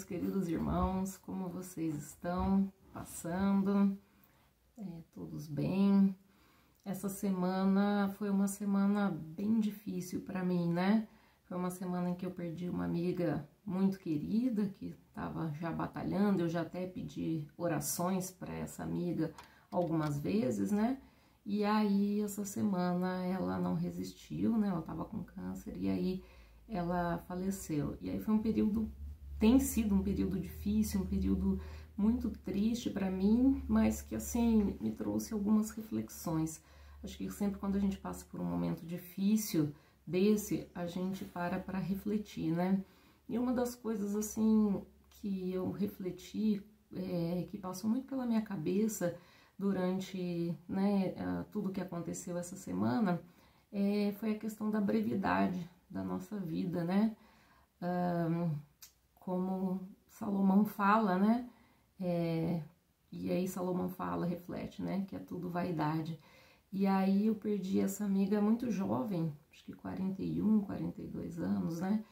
queridos irmãos, como vocês estão passando? Todos bem? Essa semana foi uma semana bem difícil para mim, né? Foi uma semana em que eu perdi uma amiga muito querida, que estava já batalhando. Eu já até pedi orações para essa amiga algumas vezes, né? E aí, essa semana, ela não resistiu, né? Ela estava com câncer e aí ela faleceu. E aí foi um período, tem sido um período difícil, um período muito triste para mim, mas que, assim, me trouxe algumas reflexões. Acho que sempre quando a gente passa por um momento difícil desse, a gente para refletir, né? E uma das coisas, assim, que eu refleti, que passou muito pela minha cabeça durante, né, tudo que aconteceu essa semana, foi a questão da brevidade da nossa vida, né? Como Salomão fala, né? E aí Salomão fala, reflete, né? Que é tudo vaidade. E aí eu perdi essa amiga muito jovem, acho que 41, 42 anos, né?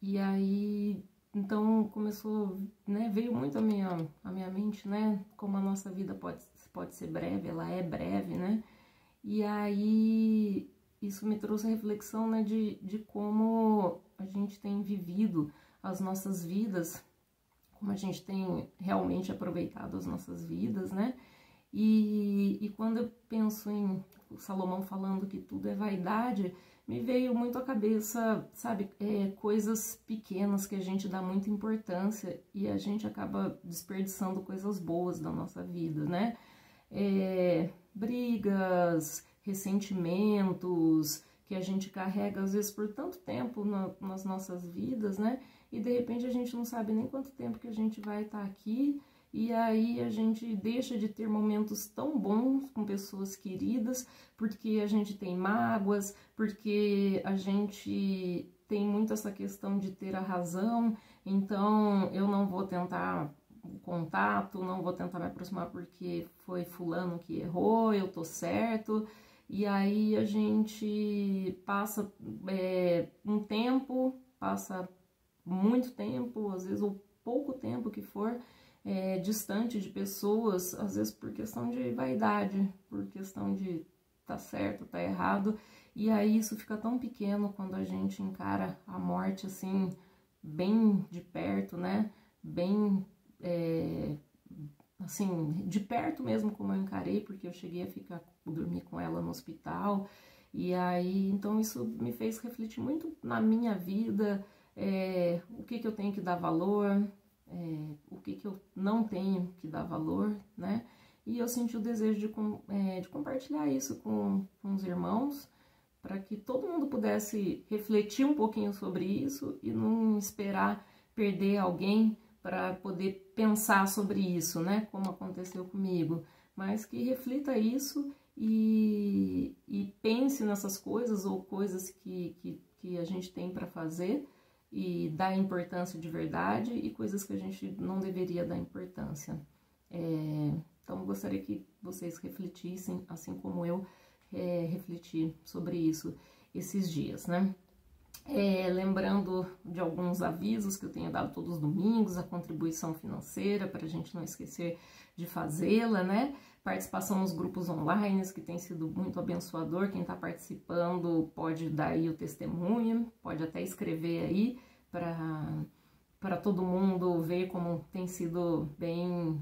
E aí, então começou, né? Veio muito a minha mente, né? Como a nossa vida pode ser breve, ela é breve, né? E aí isso me trouxe a reflexão, né, de como a gente tem vivido as nossas vidas, como a gente tem realmente aproveitado as nossas vidas, né? E quando eu penso em Salomão falando que tudo é vaidade, me veio muito à cabeça, sabe, coisas pequenas que a gente dá muita importância e a gente acaba desperdiçando coisas boas da nossa vida, né? Brigas, ressentimentos que a gente carrega às vezes por tanto tempo nas nossas vidas, né? E de repente a gente não sabe nem quanto tempo que a gente vai estar aqui, e aí a gente deixa de ter momentos tão bons com pessoas queridas, porque a gente tem mágoas, porque a gente tem muito essa questão de ter a razão, então eu não vou tentar o contato, não vou tentar me aproximar porque foi fulano que errou, eu tô certo. E aí a gente passa um tempo, passa muito tempo, às vezes ou pouco tempo que for, distante de pessoas, às vezes por questão de vaidade, por questão de tá certo, tá errado, e aí isso fica tão pequeno quando a gente encara a morte assim, bem de perto, né, bem, assim, de perto mesmo como eu encarei, porque eu cheguei a dormir com ela no hospital, e aí, então isso me fez refletir muito na minha vida, o que eu tenho que dar valor, o que eu não tenho que dar valor, né? E eu senti o desejo de compartilhar isso com os irmãos, para que todo mundo pudesse refletir um pouquinho sobre isso e não esperar perder alguém para poder pensar sobre isso, né? Como aconteceu comigo, mas que reflita isso e pense nessas coisas ou coisas que a gente tem para fazer, e dar importância de verdade, e coisas que a gente não deveria dar importância. Então, eu gostaria que vocês refletissem, assim como eu refleti sobre isso esses dias, né? Lembrando de alguns avisos que eu tenho dado todos os domingos, a contribuição financeira, para a gente não esquecer de fazê-la, né? Participação nos grupos online, que tem sido muito abençoador. Quem está participando pode dar aí o testemunho, pode até escrever aí para todo mundo ver como tem sido bem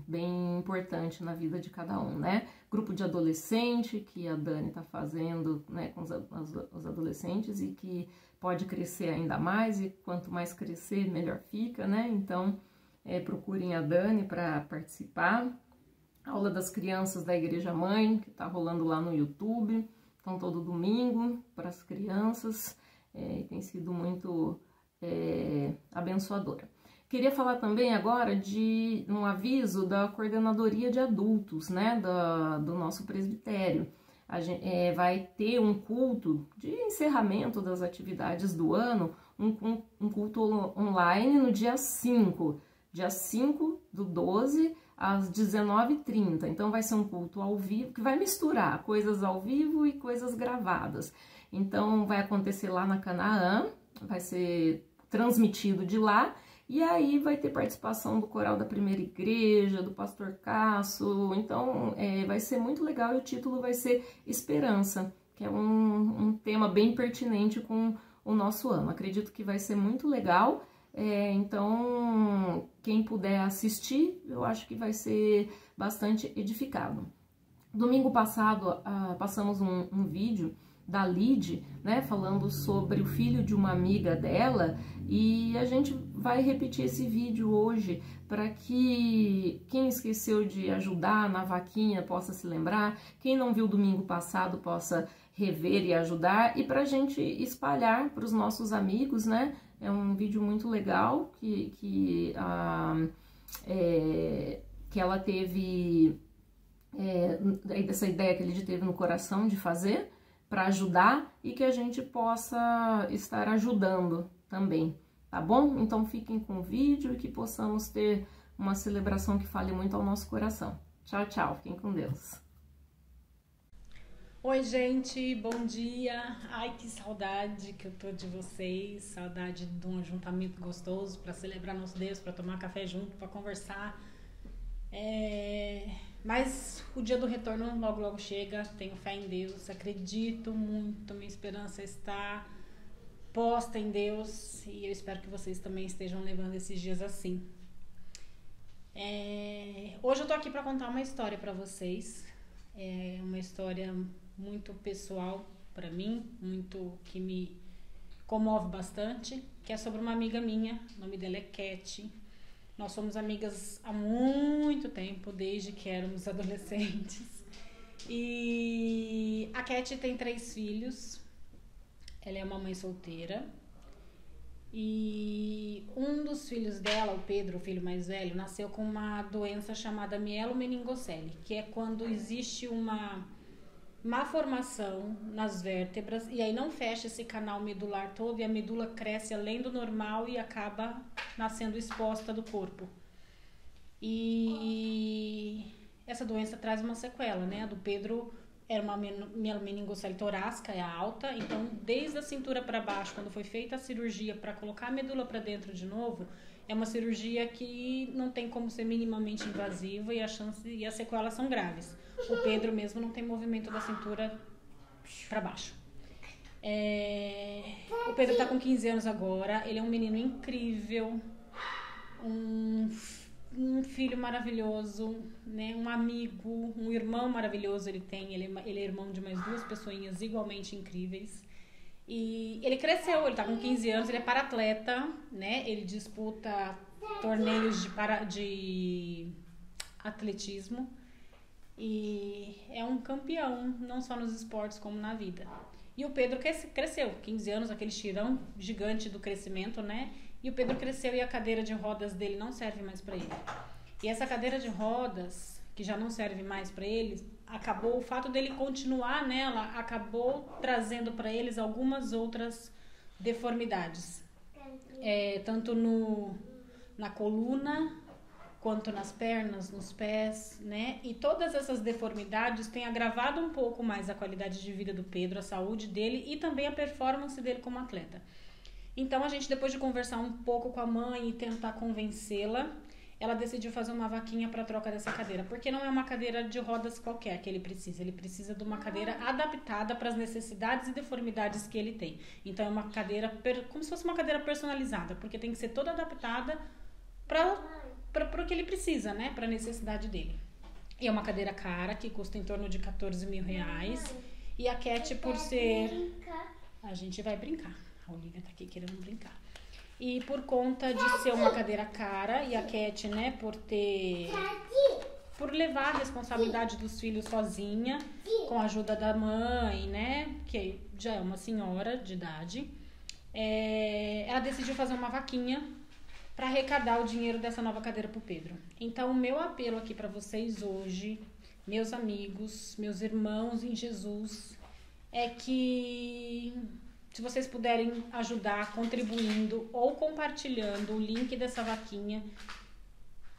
importante na vida de cada um, né? Grupo de adolescente que a Dani está fazendo, né, com os adolescentes, e que pode crescer ainda mais, e quanto mais crescer, melhor fica, né? Então, procurem a Dani para participar. Aula das crianças da Igreja Mãe, que está rolando lá no YouTube, então todo domingo para as crianças, e tem sido muito abençoadora. Queria falar também agora de um aviso da coordenadoria de adultos, né, do nosso presbitério. A gente, vai ter um culto de encerramento das atividades do ano, um culto online no dia 5 do 12, às 19h30. Então vai ser um culto ao vivo, que vai misturar coisas ao vivo e coisas gravadas. Então vai acontecer lá na Canaã, vai ser transmitido de lá, E aí vai ter participação do coral da Primeira Igreja, do pastor Cássio, então vai ser muito legal e o título vai ser Esperança, que é um tema bem pertinente com o nosso ano. Acredito que vai ser muito legal, então quem puder assistir, eu acho que vai ser bastante edificado. Domingo passado passamos um vídeo da Lid, né, falando sobre o filho de uma amiga dela, e a gente vai repetir esse vídeo hoje para que quem esqueceu de ajudar na vaquinha possa se lembrar, quem não viu domingo passado possa rever e ajudar, e para a gente espalhar para os nossos amigos, né? É um vídeo muito legal que ela teve, dessa ideia que a Lid teve no coração de fazer, para ajudar e que a gente possa estar ajudando também, tá bom? Então fiquem com o vídeo e que possamos ter uma celebração que fale muito ao nosso coração. Tchau, tchau. Fiquem com Deus. Oi, gente. Bom dia. Ai, que saudade que eu tô de vocês. Saudade de um ajuntamento gostoso para celebrar nosso Deus, para tomar café junto, para conversar. Mas o dia do retorno logo, logo chega. Tenho fé em Deus, acredito muito. Minha esperança está posta em Deus e eu espero que vocês também estejam levando esses dias assim. Hoje eu tô aqui para contar uma história para vocês. É uma história muito pessoal para mim, muito que me comove bastante, que é sobre uma amiga minha. O nome dela é Cat. Nós somos amigas há muito tempo, desde que éramos adolescentes. E a Cat tem 3 filhos. Ela é uma mãe solteira. E um dos filhos dela, o Pedro, o filho mais velho, nasceu com uma doença chamada mielomeningocele, que é quando existe uma má formação nas vértebras e aí não fecha esse canal medular todo e a medula cresce além do normal e acaba nascendo exposta do corpo. E essa doença traz uma sequela, né? A do Pedro era uma mielomeningocele torácica, é alta, então desde a cintura para baixo, quando foi feita a cirurgia para colocar a medula para dentro de novo, é uma cirurgia que não tem como ser minimamente invasiva e as sequelas são graves. O Pedro mesmo não tem movimento da cintura para baixo. O Pedro está com 15 anos agora, ele é um menino incrível, um filho maravilhoso, né? Um amigo, um irmão maravilhoso ele tem, ele é irmão de mais 2 pessoinhas igualmente incríveis. E ele cresceu, ele tá com 15 anos, ele é paratleta, né? Ele disputa torneios de atletismo e é um campeão, não só nos esportes como na vida. E o Pedro cresceu, 15 anos, aquele tirão gigante do crescimento, né? E o Pedro cresceu e a cadeira de rodas dele não serve mais para ele. E essa cadeira de rodas, que já não serve mais para ele, o fato dele continuar nela acabou trazendo para eles algumas outras deformidades. Tanto na coluna, quanto nas pernas, nos pés, né? E todas essas deformidades têm agravado um pouco mais a qualidade de vida do Pedro, a saúde dele e também a performance dele como atleta. Então a gente, depois de conversar um pouco com a mãe e tentar convencê-la, ela decidiu fazer uma vaquinha para troca dessa cadeira, porque não é uma cadeira de rodas qualquer que ele precisa de uma cadeira adaptada para as necessidades e deformidades que ele tem. Então é uma cadeira como se fosse uma cadeira personalizada, porque tem que ser toda adaptada para o que ele precisa, né, para a necessidade dele. E é uma cadeira cara, que custa em torno de 14 mil reais, e a Cat, por ser... A gente vai brincar. A Olivia tá aqui querendo brincar. E por conta de ser uma cadeira cara, e a Cat, né, por levar a responsabilidade dos filhos sozinha, com a ajuda da mãe, né, que já é uma senhora de idade, ela decidiu fazer uma vaquinha para arrecadar o dinheiro dessa nova cadeira pro Pedro. Então, o meu apelo aqui para vocês hoje, meus amigos, meus irmãos em Jesus, é que se vocês puderem ajudar contribuindo ou compartilhando o link dessa vaquinha,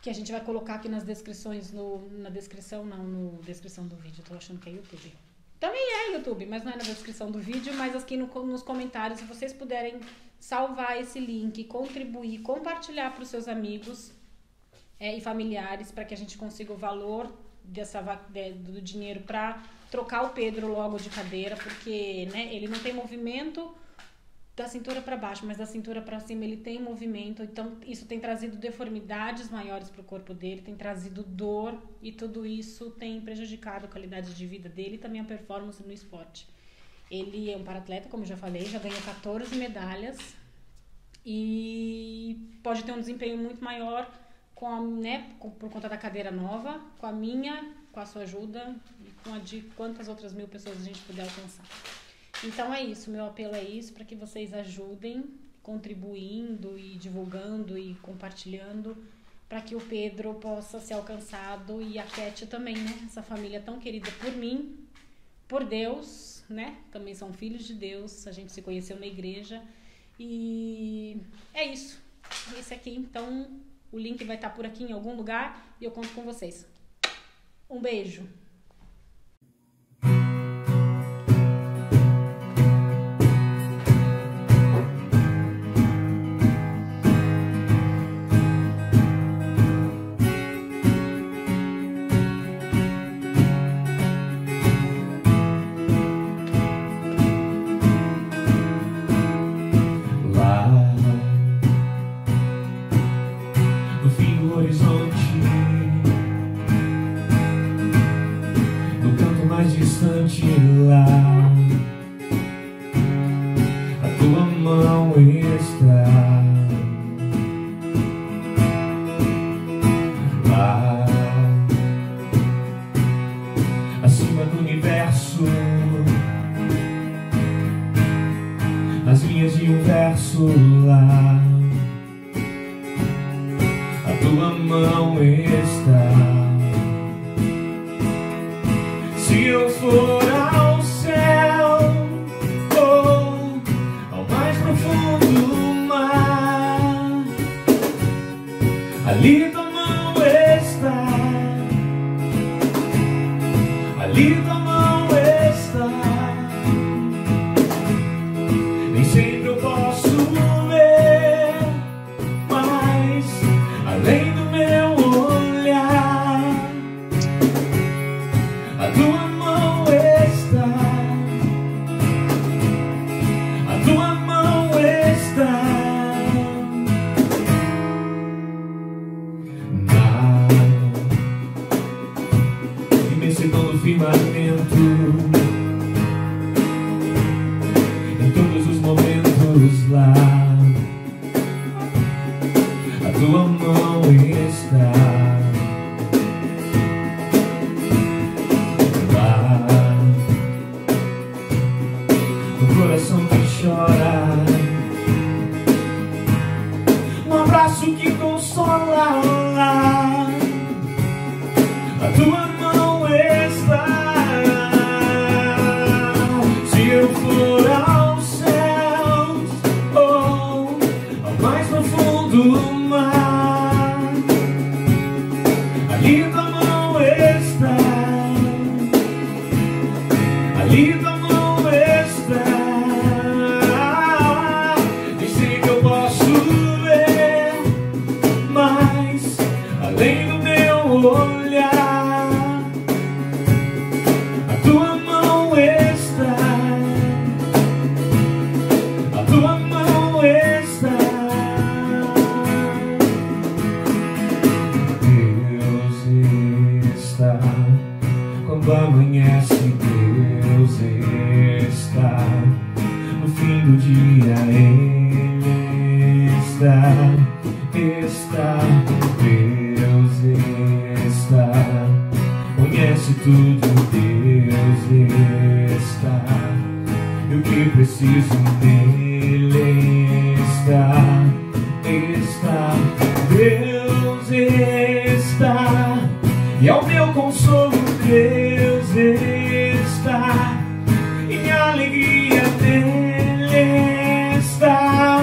que a gente vai colocar aqui nas descrições, na descrição do vídeo, tô achando que é YouTube. Também é YouTube, mas não é na descrição do vídeo, mas aqui nos comentários, se vocês puderem salvar esse link, contribuir, compartilhar para os seus amigos e familiares, para que a gente consiga o valor do dinheiro para trocar o Pedro logo de cadeira, porque, né, ele não tem movimento da cintura para baixo, mas da cintura para cima ele tem movimento, então isso tem trazido deformidades maiores para o corpo dele, tem trazido dor, e tudo isso tem prejudicado a qualidade de vida dele e também a performance no esporte. Ele é um paratleta, como eu já falei, já ganhou 14 medalhas e pode ter um desempenho muito maior por conta da cadeira nova, com a minha, com a sua ajuda e com a de quantas outras 1000 pessoas a gente puder alcançar. Então é isso, meu apelo é isso, para que vocês ajudem, contribuindo e divulgando e compartilhando, para que o Pedro possa ser alcançado e a Cat também, né? Essa família tão querida por mim, por Deus, né? Também são filhos de Deus, a gente se conheceu na igreja e é isso. Esse aqui, então, o link vai estar por aqui em algum lugar e eu conto com vocês. Um beijo! Distante lá, a tua mão está lá, acima do universo, nas linhas de um verso lá, a tua mão está. Se eu for ao céu ou ao mais profundo mar, ali tua mão está, ali tua mão está. Nem sempre eu posso ver, mas além do meu olhar, a tua mão está, a tua mão está na imensidão do firmamento, em todos os momentos lá, a tua mão está. Coração que chora, um abraço que consola, a tua mão está. Se eu for aos céus ou ao mais profundo mar, ali tua mão está, ali tua mão está. Além do meu olhar, a tua mão está, a tua mão está. Deus está, quando amanhece, Deus está, no fim do dia Ele está. Deus está, conhece tudo, Deus está, e o que preciso dele está, Deus está, e ao meu consolo Deus está, e minha alegria dele está.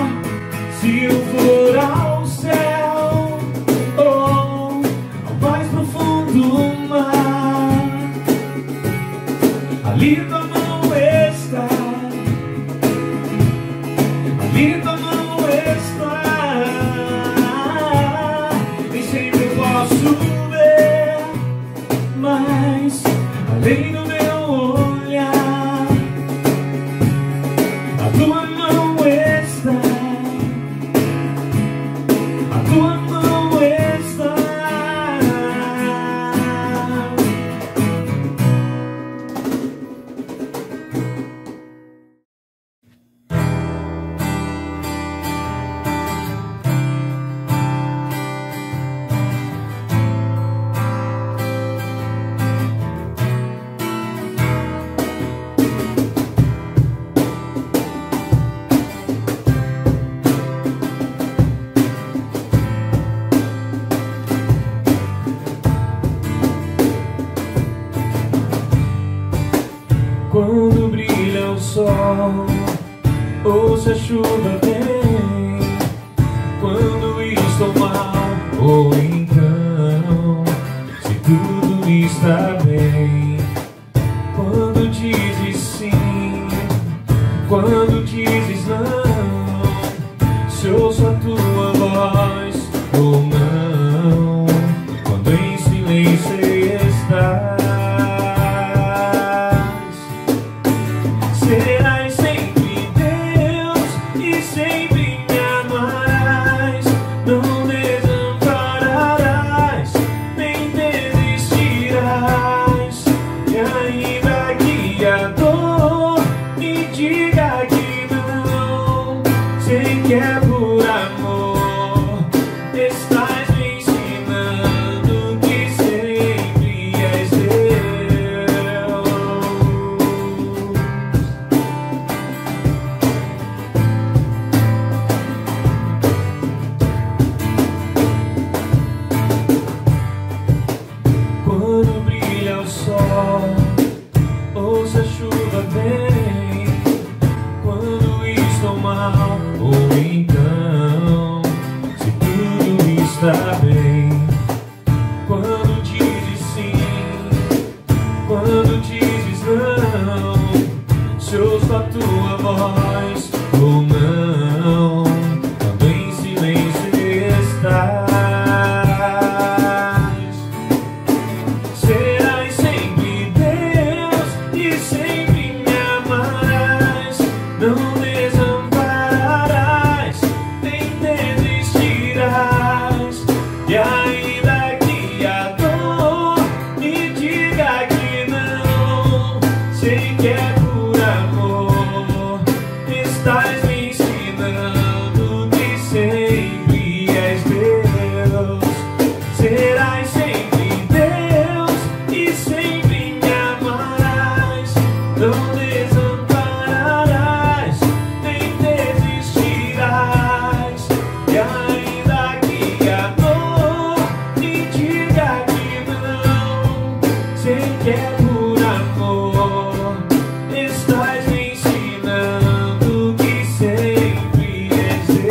Se eu for ao céu ou ao mais profundo mar, ali tua mão está, Quando brilha o sol ou se a chuva vem, quando estou mal ou então se tudo está bem. Quando dizes sim, quando dizes não, se ouço a tua voz ou não, quando em silêncio estás. Serás sempre Deus e sempre me amarás, não desampararás, nem desistirás. E ainda que a dor me diga que não, sei que é por amor, estás me ensinando que sempre és Deus. Quando brilha o sol ou se a chuva vem, quando estou mal ou então se tudo está bem. Quando dizes sim, quando dizes não, se ouço a tua voz ou não, quando em silêncio estás. Serás sempre Deus e sempre me amarás, não desampararás, nem desistirás. E ainda que a dor me diga que não, sei que é por amor, estás me ensinando que sempre és Deus. Serás sempre Deus e sempre me amarás, não desampararás, nem desistirás. E ainda que a dor me diga que não, sei que é por amor, estás me ensinando que sempre és Deus.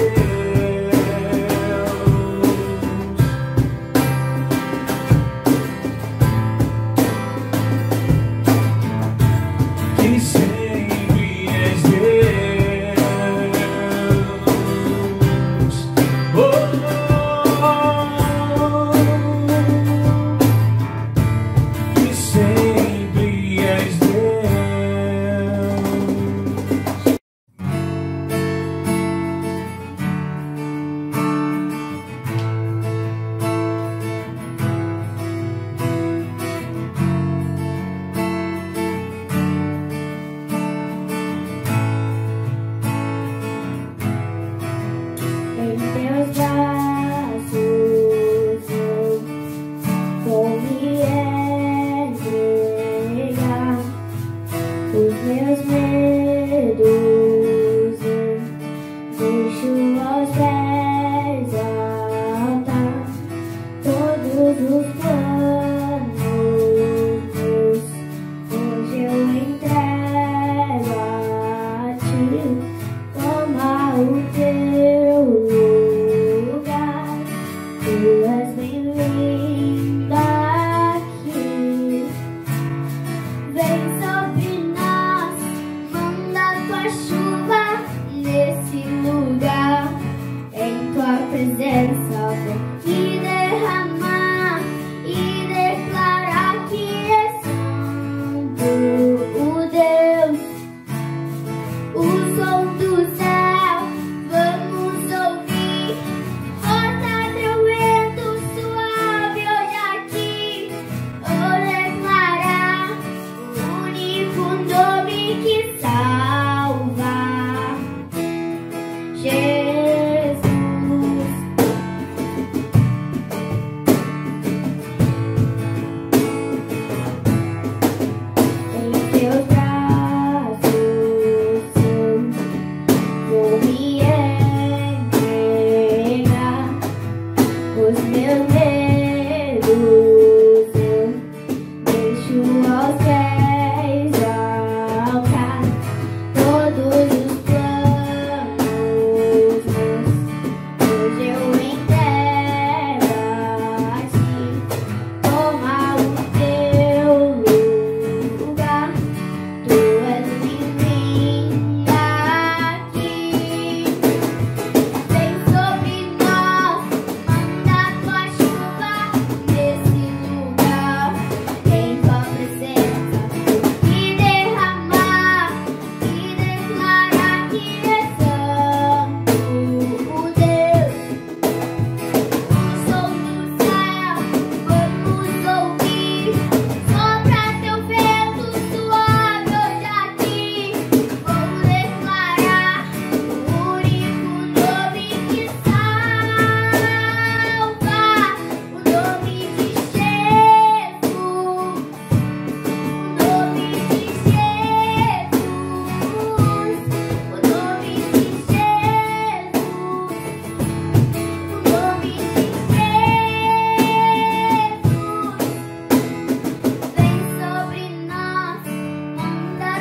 Que sempre és Deus. Oh, que sempre és Deus.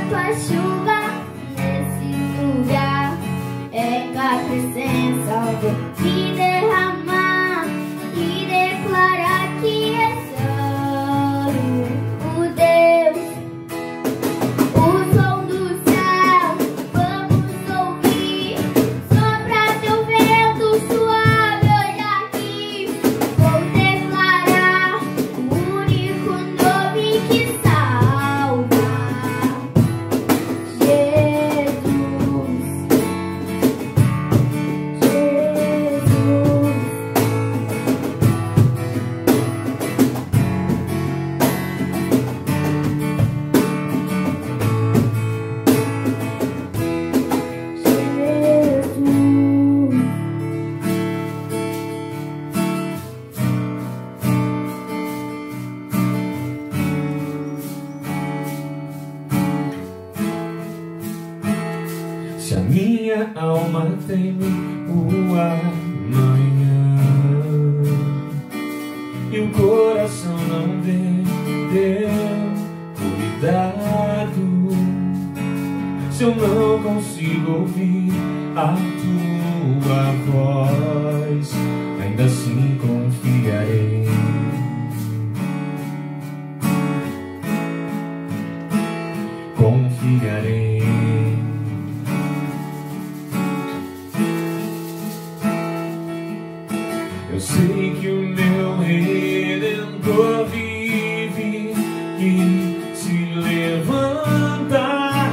tua chuva nesse lugar. É com a presença vou me derramar e declarar que é santo o Deus. O som do céu vamos ouvir, sopra teu vento suave hoje aqui. Vou declarar o único nome que salva, Jesus, Se a minha alma teme o amanhã e o coração não vê teu cuidado, se eu não consigo ouvir a tua voz, ainda assim confiarei. Confiarei. Eu sei que o meu Redentor vive e se levantará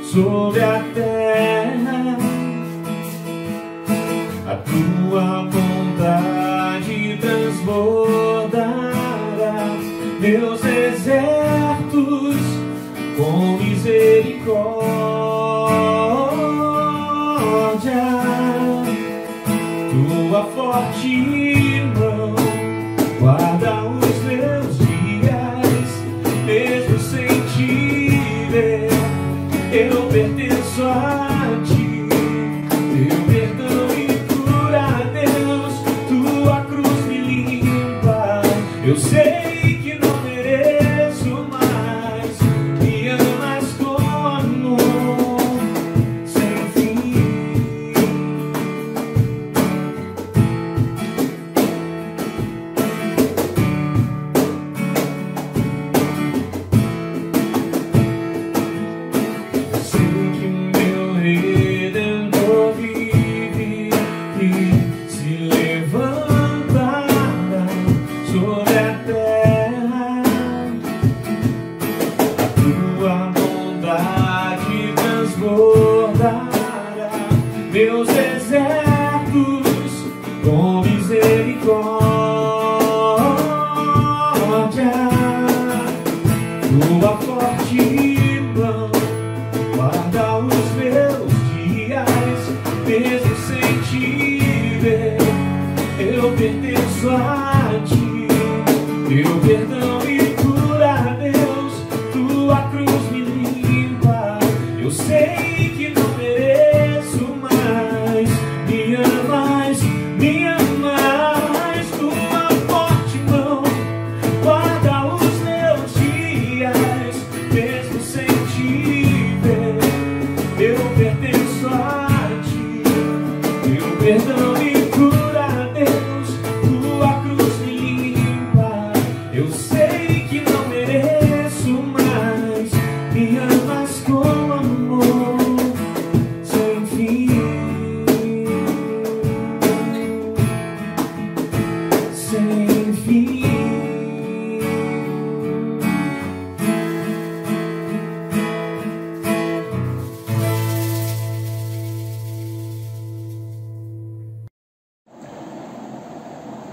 sobre a terra. A tua bondade transbordará meus desertos com misericórdia. Tua forte mão guarda os meus dias, mesmo sem te ver, eu pertenço a ti. Teu perdão me cura, Deus, tua cruz me limpa. Eu sei que não mereço mais, me amas com amor sem fim. Eu sei que meu Redentor vive e se levantará sobre a terra. A tua bondade transbordará meus desertos com misericórdia. Tua forte mão guarda os meus dias, mesmo sem te ver, eu pertenço a ti. Teu perdão me cura, Deus, tua cruz me limpa. Eu sei que não mereço mais, me amas, me amas. Tua forte mão guarda os meus dias, mesmo sem te ver, eu pertenço a ti. Teu perdão me cura, Deus, tua cruz me limpa. Eu sei que não mereço mais, me amas com amor sem fim. Sem fim.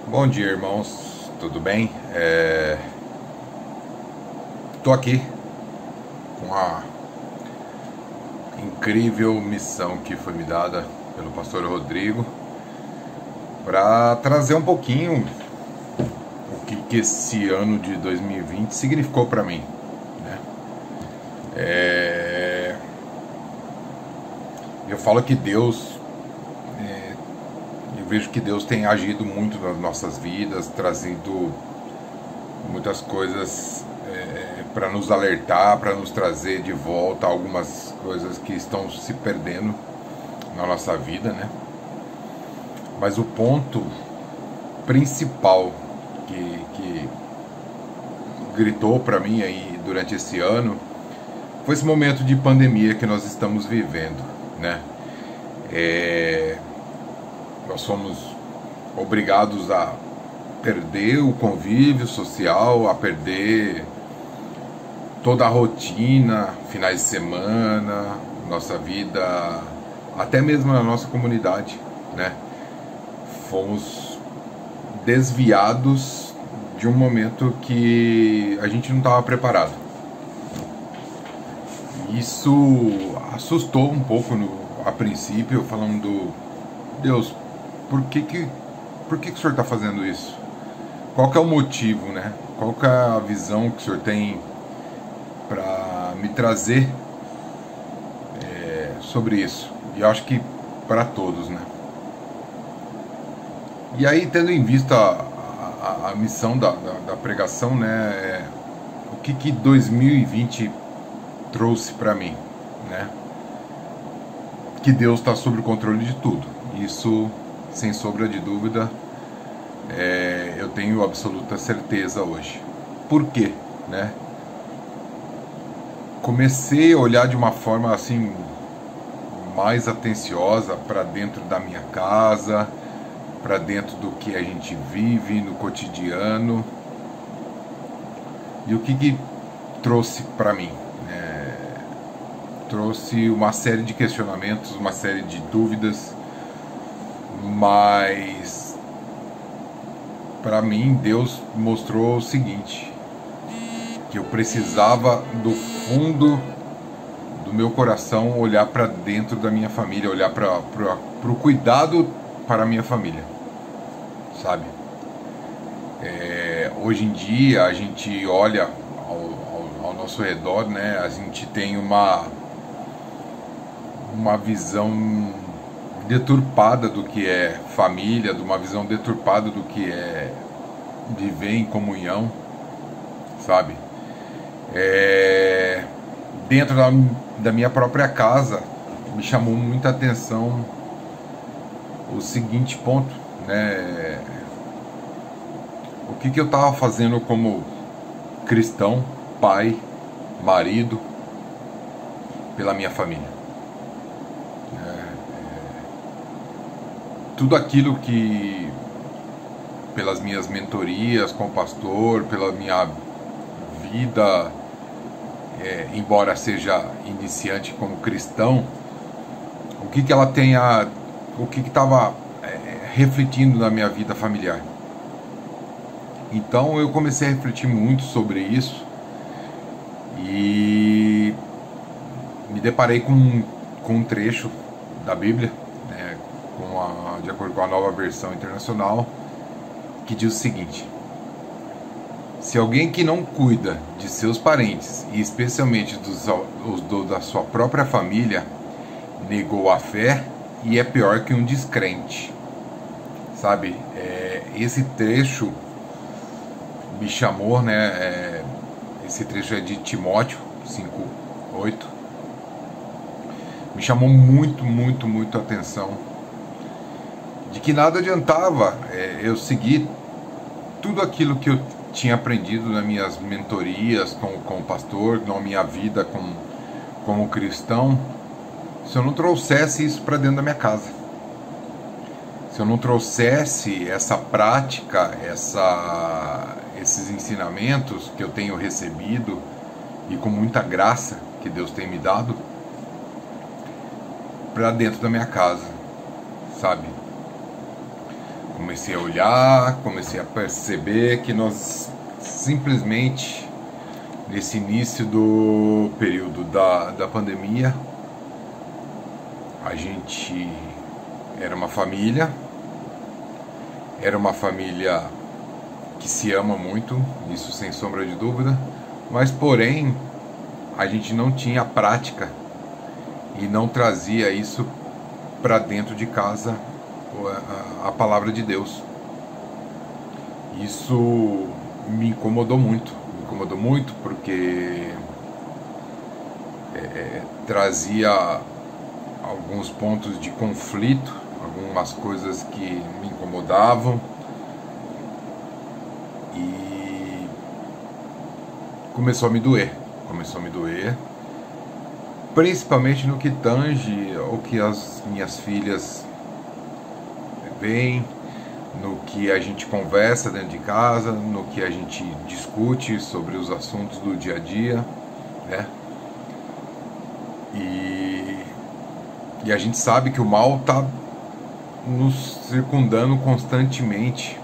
Bom dia, irmãos, tudo bem? Estou aqui com a incrível missão que foi me dada pelo pastor Rodrigo para trazer um pouquinho o que esse ano de 2020 significou para mim, né? Eu falo que Deus, eu vejo que Deus tem agido muito nas nossas vidas, trazendo muitas coisas para nos alertar, para nos trazer de volta algumas coisas que estão se perdendo na nossa vida, né? Mas o ponto principal que gritou para mim aí durante esse ano foi esse momento de pandemia que nós estamos vivendo, né? Nós somos obrigados a perder o convívio social, a perder toda a rotina, finais de semana, nossa vida, até mesmo na nossa comunidade, né? Fomos desviados de um momento que a gente não estava preparado. Isso assustou um pouco a princípio, falando: Deus, por que o Senhor está fazendo isso? Qual que é o motivo, né? Qual que é a visão que o Senhor tem para me trazer sobre isso? E eu acho que para todos, né? E aí, tendo em vista a missão da pregação, né? O que 2020 trouxe para mim, né? Que Deus está sob o controle de tudo. Isso, sem sombra de dúvida, eu tenho absoluta certeza hoje. Por quê, né? Comecei a olhar de uma forma assim mais atenciosa para dentro da minha casa, para dentro do que a gente vive no cotidiano. E o que trouxe para mim? Trouxe uma série de questionamentos, uma série de dúvidas, mas para mim Deus mostrou o seguinte: que eu precisava do fundo do meu coração olhar para dentro da minha família, olhar para o cuidado para a minha família, sabe? Hoje em dia a gente olha ao nosso redor, né? A gente tem uma visão deturpada do que é família, de uma visão deturpada do que é viver em comunhão, sabe? Dentro da minha própria casa me chamou muita atenção o seguinte ponto, né? O que eu estava fazendo como cristão, pai, marido, pela minha família. Tudo aquilo que, pelas minhas mentorias com o pastor, pela minha vida, embora seja iniciante como cristão, o que estava refletindo na minha vida familiar. Então eu comecei a refletir muito sobre isso e me deparei com um trecho da Bíblia, né, de acordo com a Nova Versão Internacional, que diz o seguinte: se alguém que não cuida de seus parentes, e especialmente da sua própria família, negou a fé e é pior que um descrente. Sabe, esse trecho me chamou, né? Esse trecho é de Timóteo 5:8. Me chamou muito a atenção, de que nada adiantava eu seguir tudo aquilo que eu tinha aprendido nas minhas mentorias com o pastor, na minha vida como cristão, se eu não trouxesse isso para dentro da minha casa. Se eu não trouxesse essa prática, esses ensinamentos que eu tenho recebido e com muita graça que Deus tem me dado para dentro da minha casa, sabe? Comecei a olhar, comecei a perceber que nós simplesmente, nesse início do período da pandemia, a gente era uma família que se ama muito, isso sem sombra de dúvida, mas porém a gente não tinha prática e não trazia isso para dentro de casa, a palavra de Deus. Isso me incomodou muito, incomodou muito porque trazia alguns pontos de conflito, algumas coisas que me incomodavam, e começou a me doer, principalmente no que tange o que as minhas filhas veem, no que a gente conversa dentro de casa, no que a gente discute sobre os assuntos do dia a dia, né? E a gente sabe que o mal está nos circundando constantemente.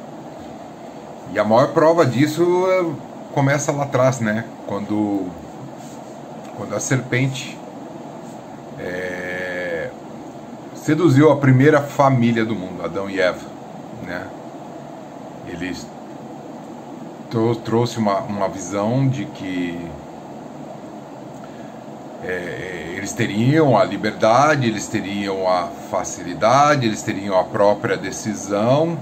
E a maior prova disso começa lá atrás, né? Quando a serpente seduziu a primeira família do mundo, Adão e Eva, né? Ele trouxe uma visão de que eles teriam a liberdade, eles teriam a facilidade, eles teriam a própria decisão,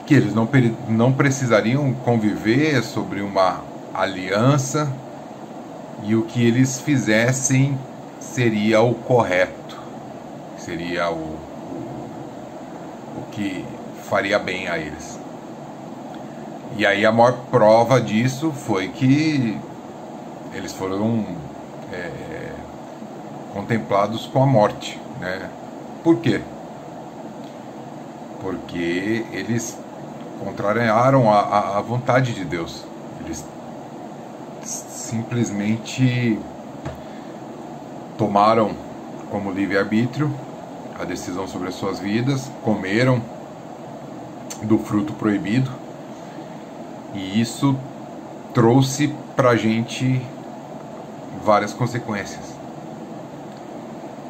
que eles não precisariam conviver sobre uma aliança, e o que eles fizessem seria o correto, seria o que faria bem a eles. E aí a maior prova disso foi que eles foram contemplados com a morte, né? Por quê? Porque eles contrariaram a vontade de Deus. Eles simplesmente tomaram como livre-arbítrio a decisão sobre as suas vidas, comeram do fruto proibido, e isso trouxe pra gente várias consequências.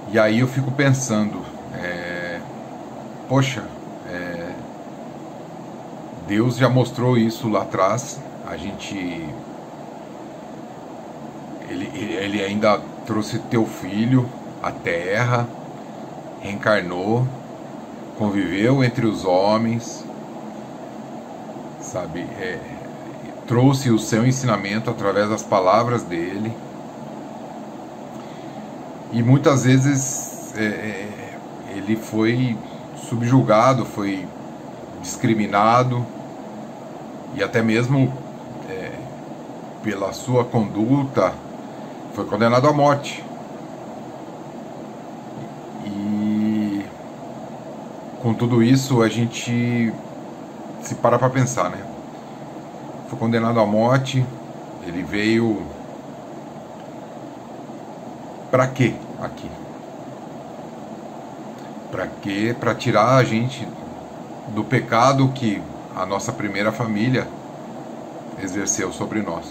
E aí eu fico pensando, poxa, Deus já mostrou isso lá atrás. Ele ainda trouxe teu filho à terra, reencarnou, conviveu entre os homens, sabe, trouxe o seu ensinamento através das palavras dele. E muitas vezes ele foi subjugado, foi discriminado, e até mesmo pela sua conduta foi condenado à morte. E com tudo isso a gente se para pensar, né? Foi condenado à morte, ele veio para quê aqui? Para quê? Para tirar a gente do pecado que a nossa primeira família exerceu sobre nós.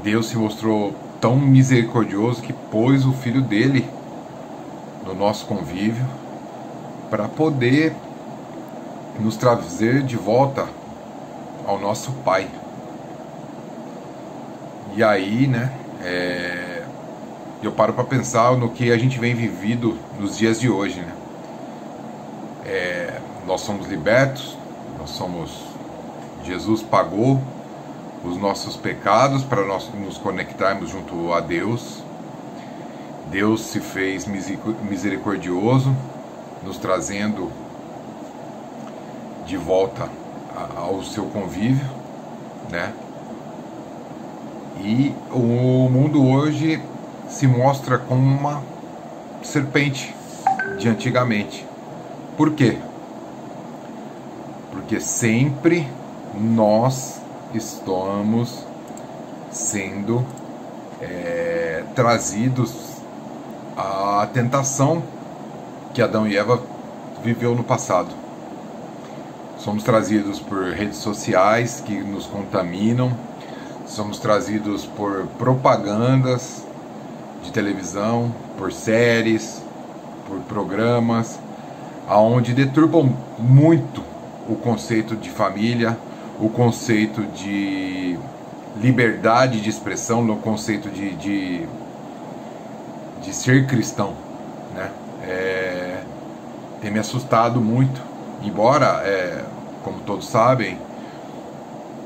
Deus se mostrou tão misericordioso que pôs o filho dele no nosso convívio para poder nos trazer de volta ao nosso Pai. E aí, né, eu paro para pensar no que a gente vem vivido nos dias de hoje, né? Nós somos libertos, Jesus pagou os nossos pecados para nós nos conectarmos junto a Deus. Deus se fez misericordioso, nos trazendo de volta ao seu convívio, né? E o mundo hoje se mostra como uma serpente de antigamente. Por quê? Porque sempre nós estamos sendo trazidos à tentação que Adão e Eva viveu no passado. Somos trazidos por redes sociais que nos contaminam, somos trazidos por propagandas de televisão, por séries, por programas, aonde deturbam muito o conceito de família, o conceito de liberdade de expressão, no conceito de ser cristão, né? Tem me assustado muito, embora, como todos sabem,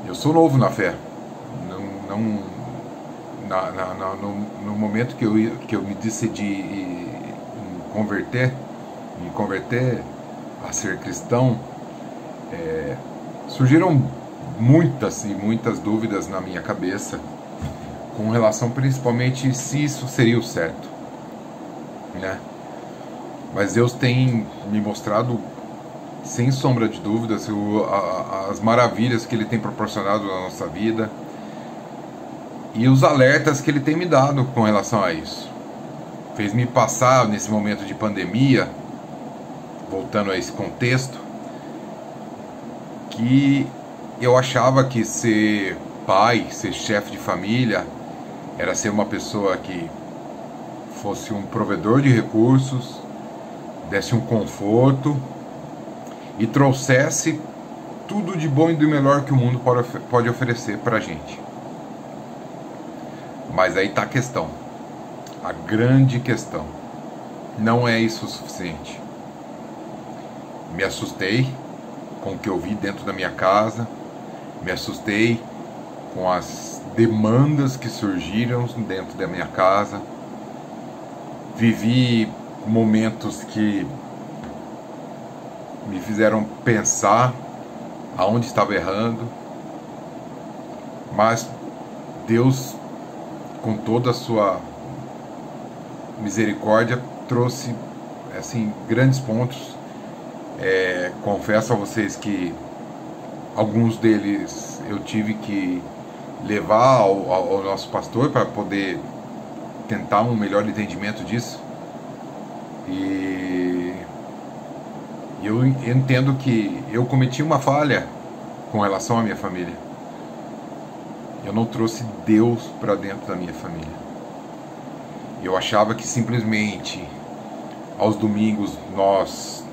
eu sou novo na fé, no momento que eu me decidi me converter a ser cristão, surgiram muitas e muitas dúvidas na minha cabeça com relação principalmente se isso seria o certo, né? Mas Deus tem me mostrado, sem sombra de dúvidas, as maravilhas que Ele tem proporcionado na nossa vida e os alertas que Ele tem me dado com relação a isso. Fez-me passar nesse momento de pandemia, voltando a esse contexto, que eu achava que ser pai, ser chefe de família, era ser uma pessoa que fosse um provedor de recursos, desse um conforto e trouxesse tudo de bom e do melhor que o mundo pode oferecer pra gente. Mas aí tá a questão, a grande questão. Não é isso o suficiente. Me assustei com o que eu vi dentro da minha casa, me assustei com as demandas que surgiram dentro da minha casa, vivi momentos que me fizeram pensar aonde estava errando, mas Deus, com toda a sua misericórdia, trouxe assim grandes pontos. Confesso a vocês que alguns deles eu tive que levar ao nosso pastor para poder tentar um melhor entendimento disso. E eu entendo que eu cometi uma falha com relação à minha família. Eu não trouxe Deus para dentro da minha família. Eu achava que simplesmente aos domingos nós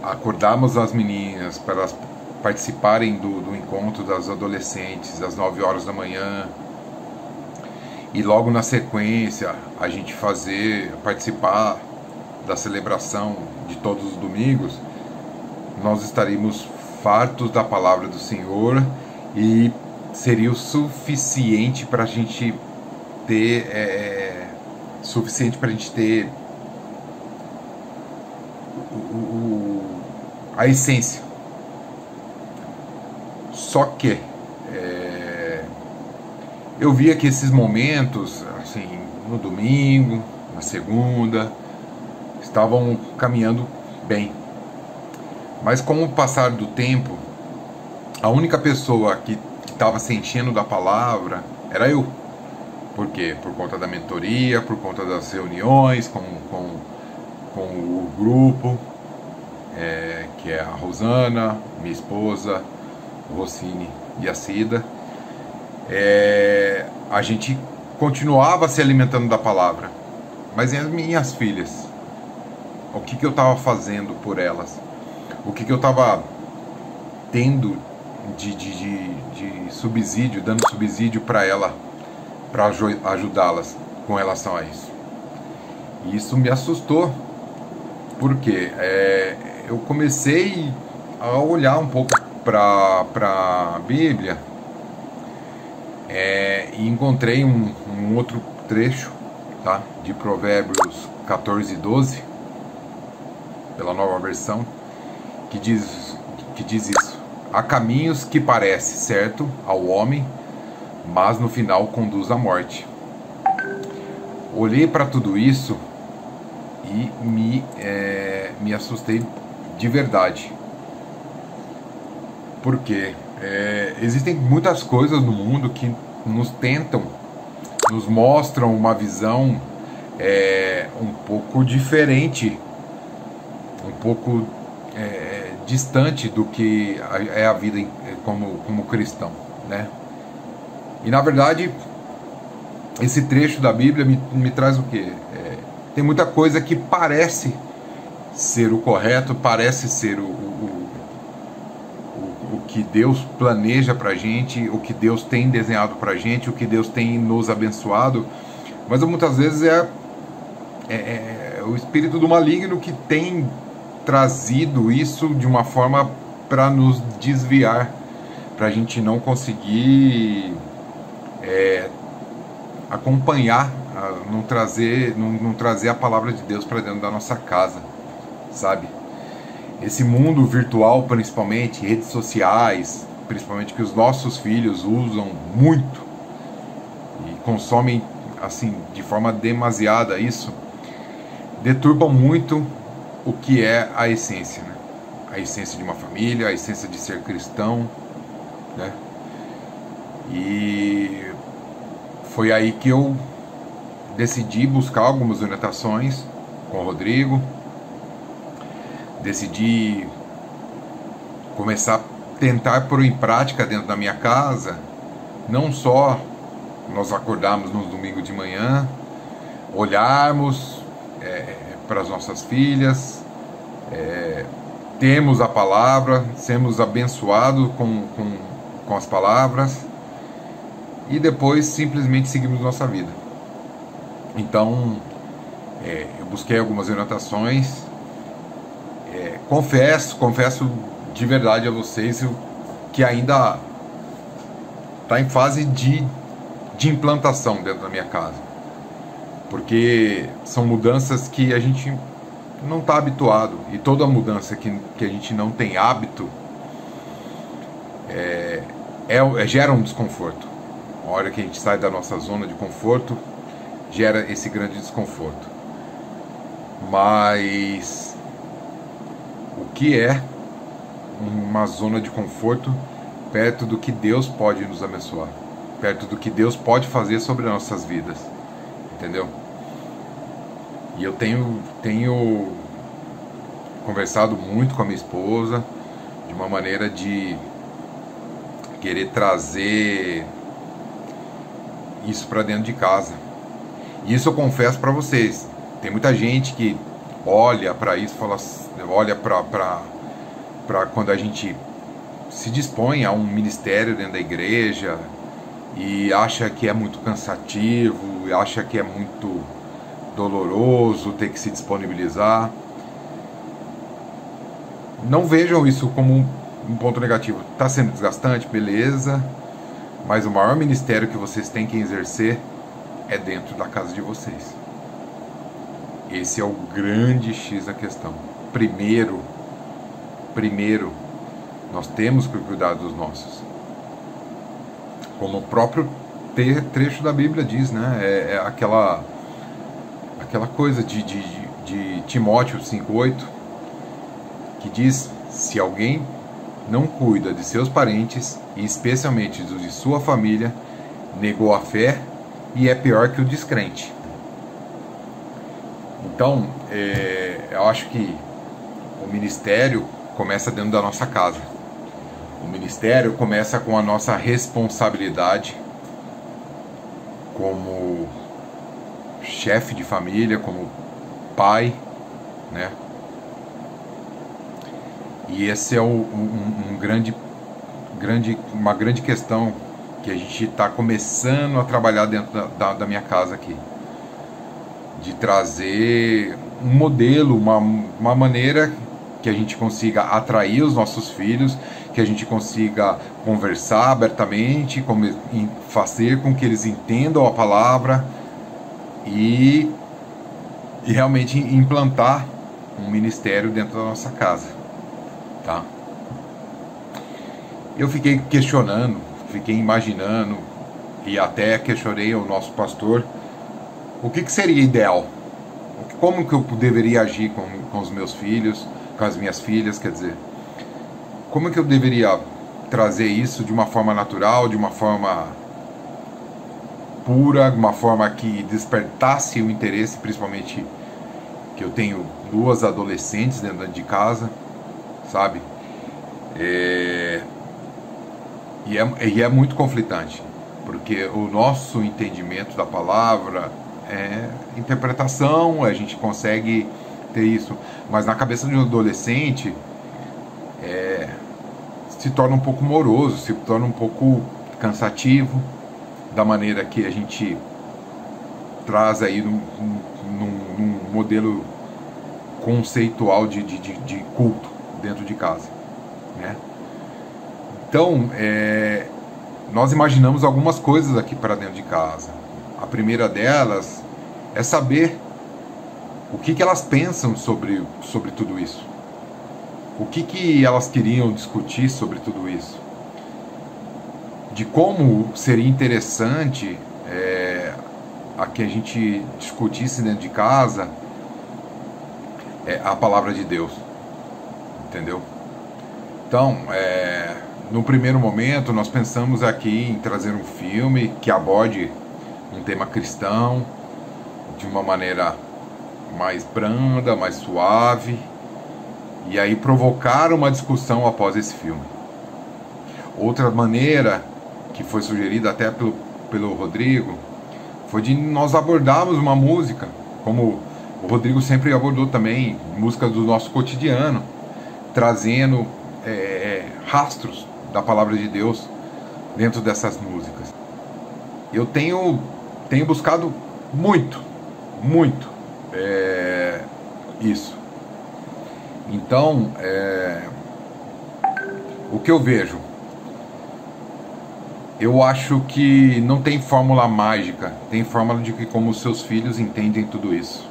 acordarmos as meninas para elas participarem do encontro das adolescentes às 9 horas da manhã, e logo na sequência a gente participar da celebração de todos os domingos, nós estaríamos fartos da palavra do Senhor e seria o suficiente para a gente ter a essência. Só que eu via que esses momentos, assim, no domingo, na segunda, estavam caminhando bem. Mas com o passar do tempo, a única pessoa que estava se enchendo da palavra era eu. Por quê? Por conta da mentoria, por conta das reuniões com o grupo, que é a Rosana, minha esposa, o Rossini e a Cida. A gente continuava se alimentando da palavra. Mas e as minhas filhas? O que eu estava fazendo por elas? O que eu estava tendo de subsídio, dando subsídio para ela, para ajudá-las com relação a isso? E isso me assustou, porque eu comecei a olhar um pouco para a Bíblia, e encontrei um outro trecho, tá, de Provérbios 14 e 12, pela Nova Versão, que diz isso: há caminhos que parecem certo ao homem, mas no final conduz à morte. Olhei para tudo isso e me assustei de verdade. Porque existem muitas coisas no mundo que nos mostram uma visão um pouco diferente, um pouco distante do que é a vida como cristão, né? E na verdade, esse trecho da Bíblia me traz o quê? Tem muita coisa que parece ser o correto, parece ser o que Deus planeja pra gente, o que Deus tem desenhado pra gente, o que Deus tem nos abençoado, mas muitas vezes é o espírito do maligno que tem trazido isso de uma forma para nos desviar, para a gente não conseguir acompanhar, não trazer a palavra de Deus para dentro da nossa casa, sabe? Esse mundo virtual, principalmente, redes sociais, principalmente que os nossos filhos usam muito e consomem assim de forma demasiada isso, deturba muito o que é a essência, né? A essência de uma família, a essência de ser cristão, né? E foi aí que eu decidi buscar algumas orientações com o Rodrigo, decidi começar a tentar pôr em prática dentro da minha casa, não só nós acordarmos no domingo de manhã, olharmos para as nossas filhas, termos a palavra, sermos abençoados com as palavras e depois simplesmente seguirmos nossa vida. Então, eu busquei algumas orientações, confesso de verdade a vocês que ainda está em fase de implantação dentro da minha casa, porque são mudanças que a gente não está habituado, e toda mudança que a gente não tem hábito gera um desconforto. A hora que a gente sai da nossa zona de conforto, gera esse grande desconforto. Mas o que é uma zona de conforto perto do que Deus pode nos abençoar, perto do que Deus pode fazer sobre as nossas vidas, entendeu? E eu tenho conversado muito com a minha esposa de uma maneira de querer trazer isso para dentro de casa. E isso eu confesso para vocês, tem muita gente que olha para isso, olha para quando a gente se dispõe a um ministério dentro da igreja e acha que é muito cansativo, e acha que é muito doloroso ter que se disponibilizar. Não vejam isso como um ponto negativo. Está sendo desgastante, beleza, mas o maior ministério que vocês têm que exercer é dentro da casa de vocês. Esse é o grande X da questão. Primeiro, nós temos que cuidar dos nossos. Como o próprio trecho da Bíblia diz, né? É aquela coisa de Timóteo 5,8, que diz: se alguém não cuida de seus parentes, e especialmente dos de sua família, negou a fé e é pior que o descrente. Então, eu acho que o ministério começa dentro da nossa casa. O ministério começa com a nossa responsabilidade como chefe de família, como pai, né? E esse é uma grande questão que a gente está começando a trabalhar dentro da minha casa aqui, de trazer um modelo, uma maneira que a gente consiga atrair os nossos filhos, que a gente consiga conversar abertamente, fazer com que eles entendam a palavra e realmente implantar um ministério dentro da nossa casa, tá? Eu fiquei questionando, fiquei imaginando e até questionei o nosso pastor o que seria ideal, como que eu deveria agir com os meus filhos, com as minhas filhas, quer dizer, como que eu deveria trazer isso de uma forma natural, de uma forma pura, de uma forma que despertasse o interesse, principalmente que eu tenho 2 adolescentes dentro de casa, sabe? E é muito conflitante, porque o nosso entendimento da palavra é interpretação, a gente consegue ter isso, mas na cabeça de um adolescente se torna um pouco moroso, se torna um pouco cansativo, da maneira que a gente traz aí num modelo conceitual de culto dentro de casa, né? Então, nós imaginamos algumas coisas aqui para dentro de casa. A primeira delas é saber o que elas pensam sobre tudo isso. O que elas queriam discutir sobre tudo isso. De como seria interessante a que a gente discutisse dentro de casa a palavra de Deus. Entendeu? Então, no primeiro momento, nós pensamos aqui em trazer um filme que aborde um tema cristão de uma maneira mais branda, mais suave, e aí provocar uma discussão após esse filme. Outra maneira que foi sugerida até pelo Rodrigo foi de nós abordarmos uma música, como o Rodrigo sempre abordou também, música do nosso cotidiano, trazendo rastros da palavra de Deus dentro dessas músicas. Eu tenho buscado muito isso. Então, o que eu vejo? Eu acho que não tem fórmula mágica, tem fórmula de como os seus filhos entendem tudo isso.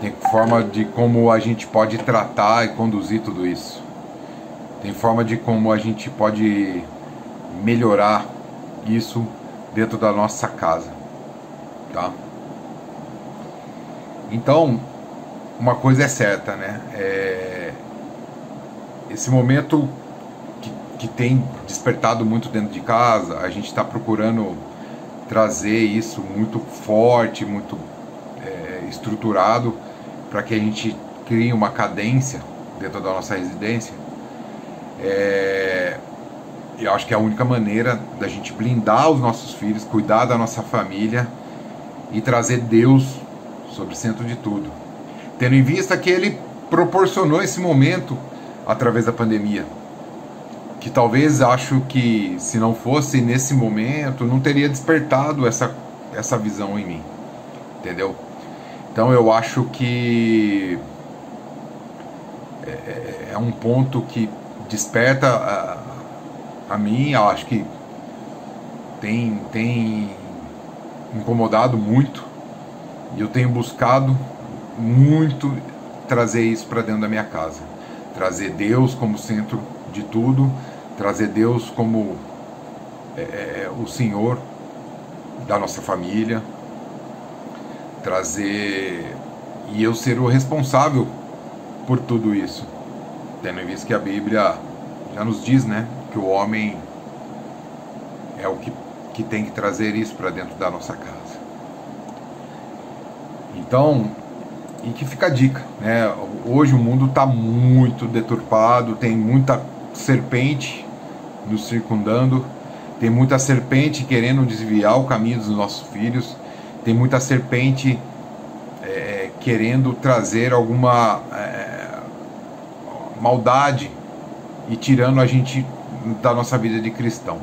Tem forma de como a gente pode tratar e conduzir tudo isso. Tem forma de como a gente pode melhorar isso dentro da nossa casa, tá? Então, uma coisa é certa, né? Esse momento que tem despertado muito dentro de casa, a gente está procurando trazer isso muito forte, muito estruturado, para que a gente crie uma cadência dentro da nossa residência. Eu acho que é a única maneira da gente blindar os nossos filhos, cuidar da nossa família e trazer Deus sobre o centro de tudo, tendo em vista que Ele proporcionou esse momento através da pandemia, que talvez acho que se não fosse nesse momento não teria despertado essa visão em mim, entendeu? Então eu acho que é um ponto que desperta a mim. Eu acho que tem incomodado muito, e eu tenho buscado muito trazer isso para dentro da minha casa, trazer Deus como centro de tudo, trazer Deus como o Senhor da nossa família, trazer, e eu ser o responsável por tudo isso, tendo em vista que a Bíblia já nos diz, né, que o homem é o que tem que trazer isso para dentro da nossa casa. Então, e que fica a dica, né? Hoje o mundo está muito deturpado, tem muita serpente nos circundando, tem muita serpente querendo desviar o caminho dos nossos filhos, tem muita serpente querendo trazer alguma maldade e tirando a gente da nossa vida de cristão.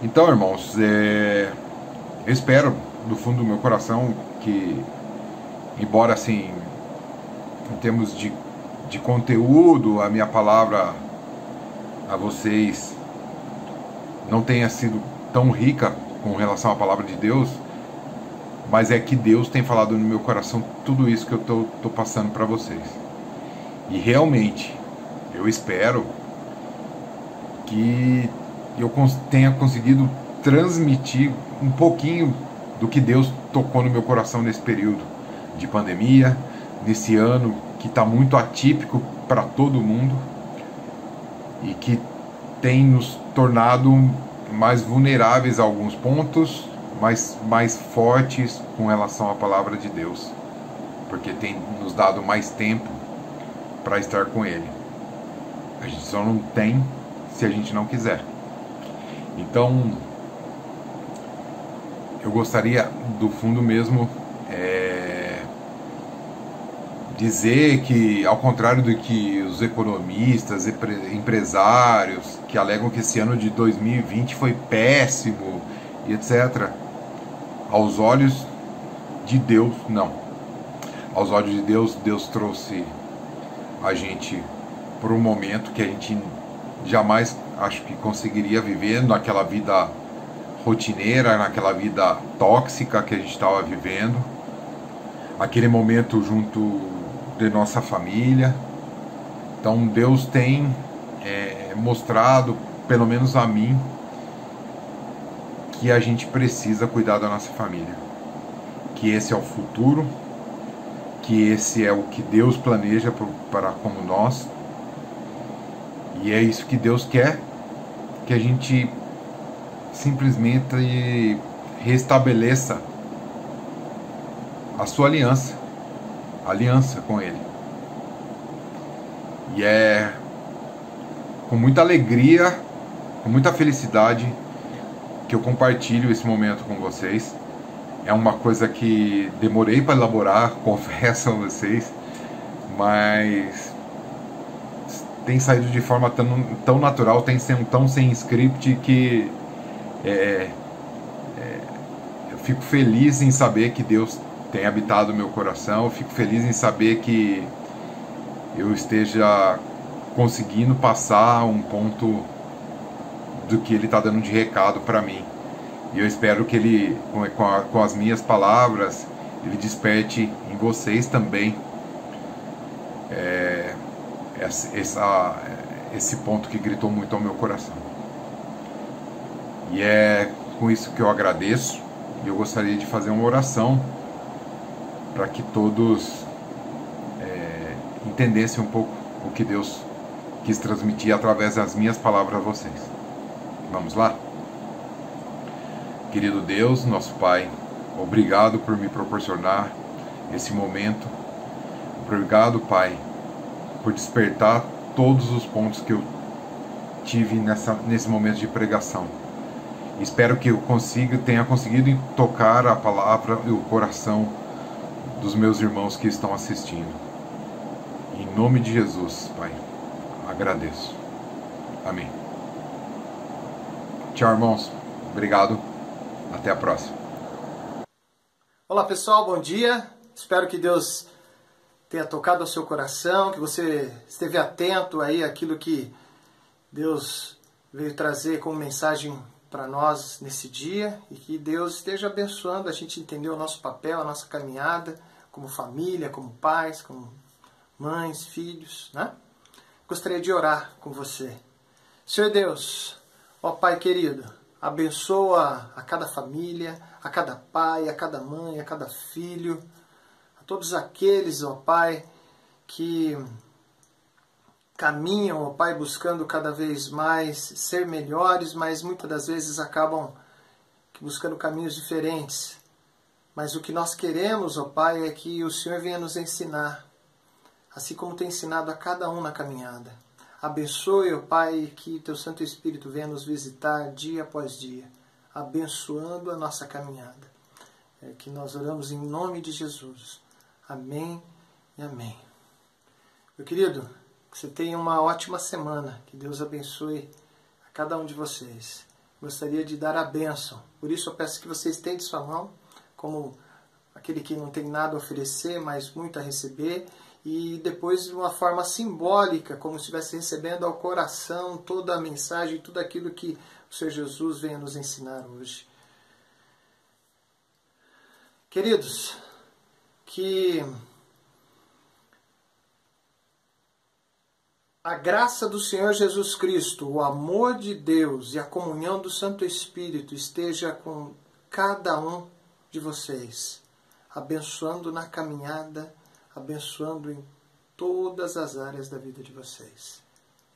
Então, irmãos, eu espero do fundo do meu coração que, embora assim, em termos de conteúdo, a minha palavra a vocês não tenha sido tão rica com relação à palavra de Deus, mas é que Deus tem falado no meu coração tudo isso que eu tô passando para vocês. E realmente, eu espero que eu tenha conseguido transmitir um pouquinho do que Deus tocou no meu coração nesse período de pandemia, nesse ano que está muito atípico para todo mundo e que tem nos tornado mais vulneráveis a alguns pontos, mas mais fortes com relação à palavra de Deus, porque tem nos dado mais tempo para estar com Ele. A gente só não tem se a gente não quiser. Então, eu gostaria do fundo mesmo dizer que, ao contrário do que os economistas, empresários que alegam que esse ano de 2020 foi péssimo e etc., aos olhos de Deus, não. Aos olhos de Deus, Deus trouxe a gente por um momento que a gente jamais acho que conseguiria viver naquela vida rotineira, naquela vida tóxica que a gente estava vivendo, aquele momento junto de nossa família. Então Deus tem mostrado, pelo menos a mim, que a gente precisa cuidar da nossa família, que esse é o futuro, que esse é o que Deus planeja para como nós, e é isso que Deus quer, que a gente simplesmente restabeleça a sua aliança com Ele. E é com muita alegria, com muita felicidade que eu compartilho esse momento com vocês. É uma coisa que demorei para elaborar, confesso a vocês, mas tem saído de forma tão natural, tem sido tão sem script que eu fico feliz em saber que Deus tem habitado o meu coração, eu fico feliz em saber que eu esteja conseguindo passar um ponto do que Ele está dando de recado para mim. E eu espero que Ele, com as minhas palavras, Ele desperte em vocês também esse ponto que gritou muito ao meu coração. E é com isso que eu agradeço, e eu gostaria de fazer uma oração para que todos entendessem um pouco o que Deus quis transmitir através das minhas palavras a vocês. Vamos lá? Querido Deus, nosso Pai, obrigado por me proporcionar esse momento. Obrigado, Pai, por despertar todos os pontos que eu tive nesse momento de pregação. Espero que eu tenha conseguido tocar a palavra e o coração dos meus irmãos que estão assistindo. Em nome de Jesus, Pai, agradeço. Amém. Tchau, irmãos. Obrigado. Até a próxima. Olá, pessoal. Bom dia. Espero que Deus tenha tocado ao seu coração, que você esteve atento aí àquilo que Deus veio trazer como mensagem para nós nesse dia, e que Deus esteja abençoando a gente entender o nosso papel, a nossa caminhada como família, como pais, como mães, filhos, né? Gostaria de orar com você. Senhor Deus, ó Pai querido, abençoa a cada família, a cada pai, a cada mãe, a cada filho, a todos aqueles, ó Pai, que caminham, ó Pai, buscando cada vez mais ser melhores, mas muitas das vezes acabam buscando caminhos diferentes. Mas o que nós queremos, ó Pai, é que o Senhor venha nos ensinar, assim como tem ensinado a cada um na caminhada. Abençoe, ó Pai, que Teu Santo Espírito venha nos visitar dia após dia, abençoando a nossa caminhada. É que nós oramos em nome de Jesus. Amém e amém. Meu querido, que você tenha uma ótima semana. Que Deus abençoe a cada um de vocês. Gostaria de dar a bênção. Por isso eu peço que você estende sua mão, como aquele que não tem nada a oferecer, mas muito a receber. E depois, de uma forma simbólica, como se estivesse recebendo ao coração toda a mensagem, tudo aquilo que o Senhor Jesus vem a nos ensinar hoje. Queridos, que a graça do Senhor Jesus Cristo, o amor de Deus e a comunhão do Santo Espírito esteja com cada um de vocês, abençoando na caminhada, abençoando em todas as áreas da vida de vocês.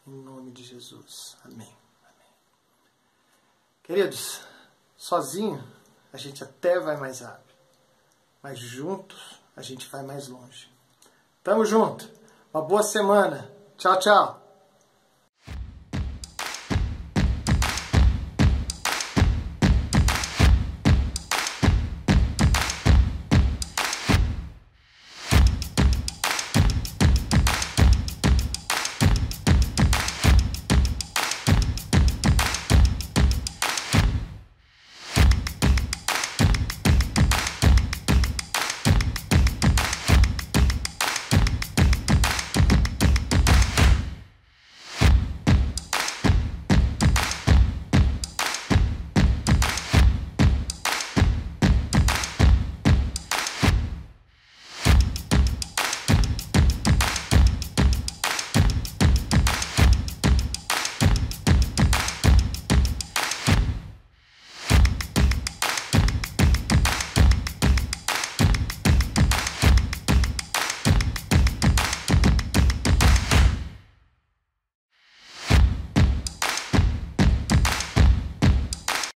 Em nome de Jesus. Amém. Amém. Queridos, sozinho a gente até vai mais rápido, mas juntos a gente vai mais longe. Tamo junto. Uma boa semana. Tchau, tchau.